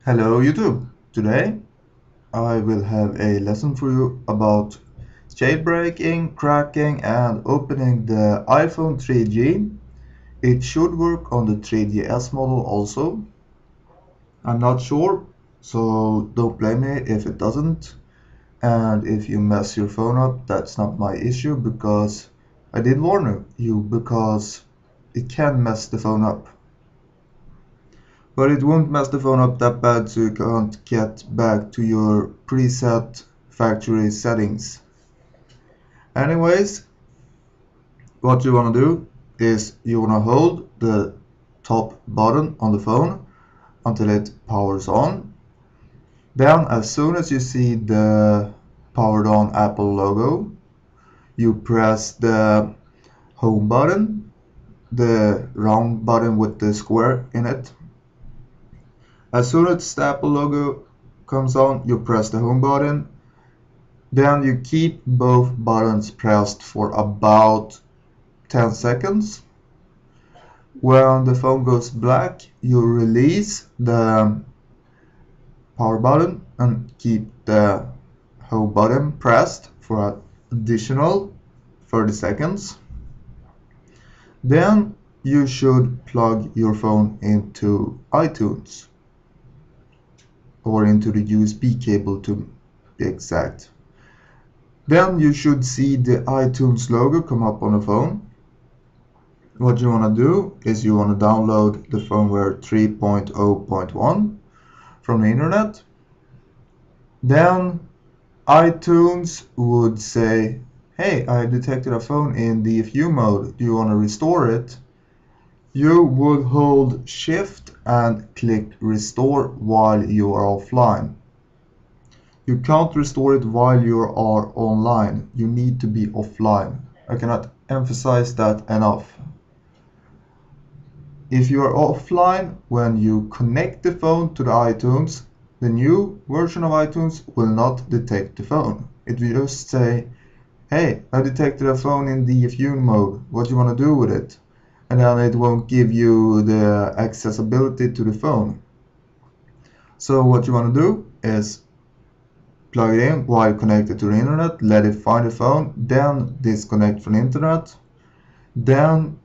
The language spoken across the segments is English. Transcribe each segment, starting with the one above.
Hello YouTube! Today I will have a lesson for you about jailbreaking, cracking and opening the iPhone 3G. It should work on the 3GS model also. I'm not sure, so don't blame me if it doesn't. And if you mess your phone up, that's not my issue because I did warn you because it can mess the phone up. But it won't mess the phone up that bad so you can't get back to your preset factory settings. Anyways, what you want to do is you want to hold the top button on the phone until it powers on. Then as soon as you see the powered on Apple logo, you press the home button, the round button with the square in it. As soon as the Apple logo comes on, you press the home button. Then you keep both buttons pressed for about 10 seconds. When the phone goes black, you release the power button and keep the home button pressed for an additional 30 seconds. Then you should plug your phone into iTunes or into the USB cable to be exact. Then you should see the iTunes logo come up on the phone. What you want to do is you want to download the firmware 3.0.1 from the internet. Then iTunes would say, hey, I detected a phone in DFU mode. Do you want to restore it? You would hold Shift and click Restore while you are offline. You can't restore it while you are online. You need to be offline. I cannot emphasize that enough. If you are offline when you connect the phone to the iTunes, the new version of iTunes will not detect the phone. It will just say, hey, I detected a phone in DFU mode. What do you want to do with it? And then it won't give you the accessibility to the phone. So what you want to do is plug it in while connected to the internet, let it find the phone, then disconnect from the internet. Then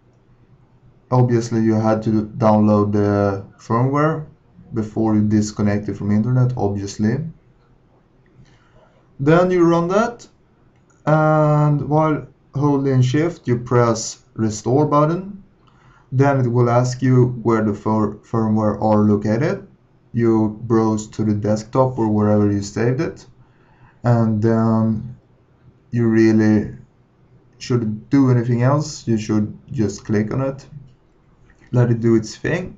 obviously you had to download the firmware before you disconnect it from the internet, obviously. Then you run that, and while holding Shift you press Restore button. Then it will ask you where the firmware are located. You browse to the desktop or wherever you saved it, and then you really shouldn't do anything else. You should just click on it, let it do its thing.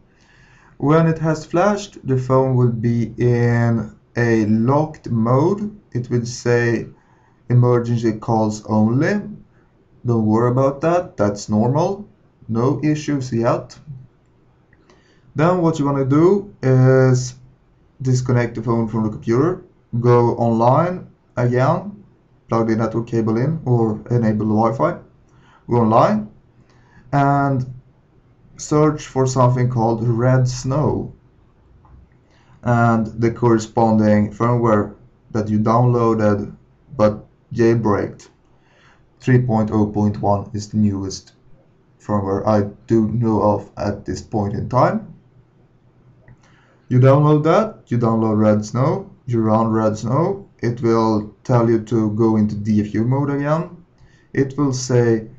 When it has flashed, the phone will be in a locked mode. It will say emergency calls only. Don't worry about that, that's normal. No issues yet. Then what you want to do is disconnect the phone from the computer, go online again, plug the network cable in or enable the Wi-Fi, go online and search for something called Red Snow, and the corresponding firmware that you downloaded but jailbreaked. 3.0.1 is the newest firmware I do know of at this point in time. You download that, you download Red Snow, you run Red Snow, it will tell you to go into DFU mode again. It will say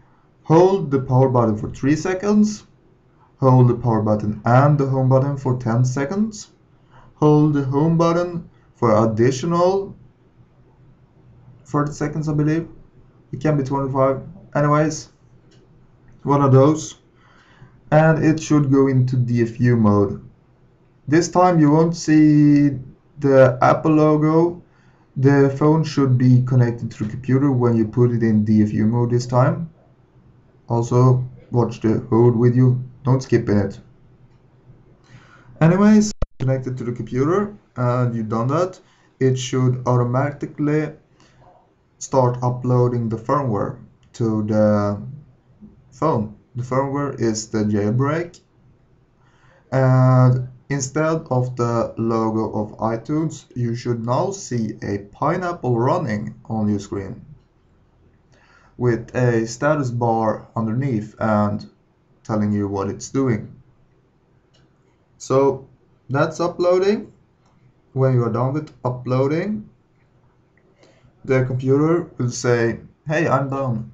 hold the power button for 3 seconds, hold the power button and the home button for 10 seconds, hold the home button for additional 30 seconds I believe, it can be 25, anyways, one of those, and it should go into DFU mode. This time you won't see the Apple logo. The phone should be connected to the computer when you put it in DFU mode this time. Also, watch the code with you, don't skip in it. Anyways, connected to the computer and you've done that, it should automatically start uploading the firmware to the phone. The firmware is the Jailbreak, and Instead of the logo of iTunes, you should now see a pineapple running on your screen with a status bar underneath and telling you what it's doing. So that's uploading. When you are done with uploading, the computer will say, hey, I'm done.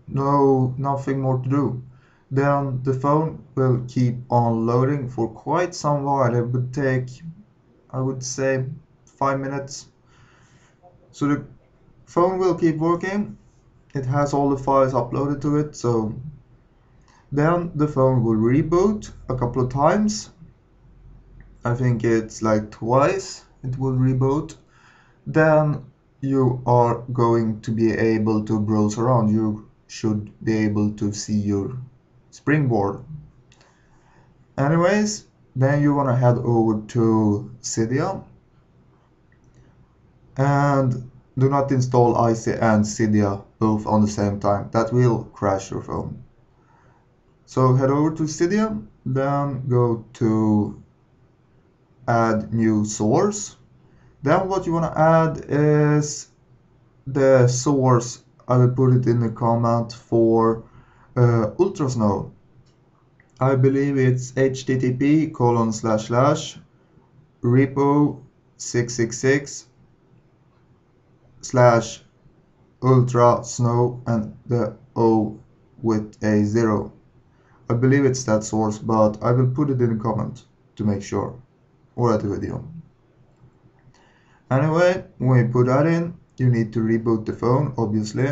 No, nothing more to do. Then the phone will keep on loading for quite some while. It would take, I would say, 5 minutes. So the phone will keep working. It has all the files uploaded to it. So then the phone will reboot a couple of times. I think it's like twice it will reboot. Then you are going to be able to browse around. You should be able to see your springboard. Anyways, then you want to head over to Cydia and do not install IC and Cydia both on the same time. That will crash your phone. So head over to Cydia, then go to add new source. Then what you want to add is the source. I will put it in the comment for ultrasnow. I believe it's http://repo 666 slash ultra snow and the O with a 0. I believe it's that source, but I will put it in the comment to make sure, or at the video. Anyway, when you put that in, you need to reboot the phone, obviously.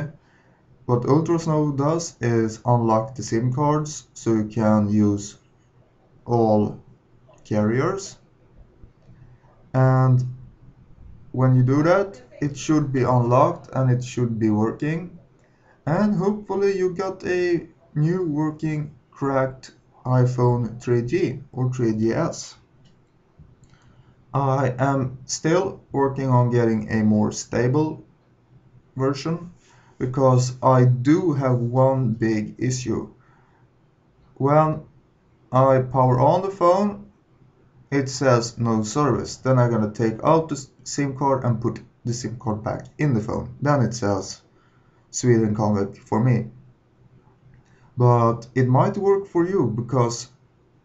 What ultrasnow does is unlock the SIM cards so you can use all carriers, and when you do that, it should be unlocked and it should be working, and hopefully you got a new working cracked iPhone 3G or 3GS. I am still working on getting a more stable version because I do have one big issue. When I power on the phone, it says no service. Then I'm gonna take out the SIM card and put the SIM card back in the phone. Then it says Sweden Convict for me. But it might work for you because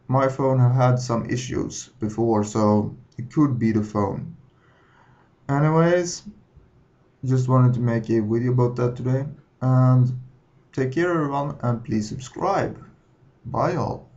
my phone have had some issues before, so it could be the phone. Anyways, just wanted to make a video about that today, and take care everyone, and please subscribe. Bye all.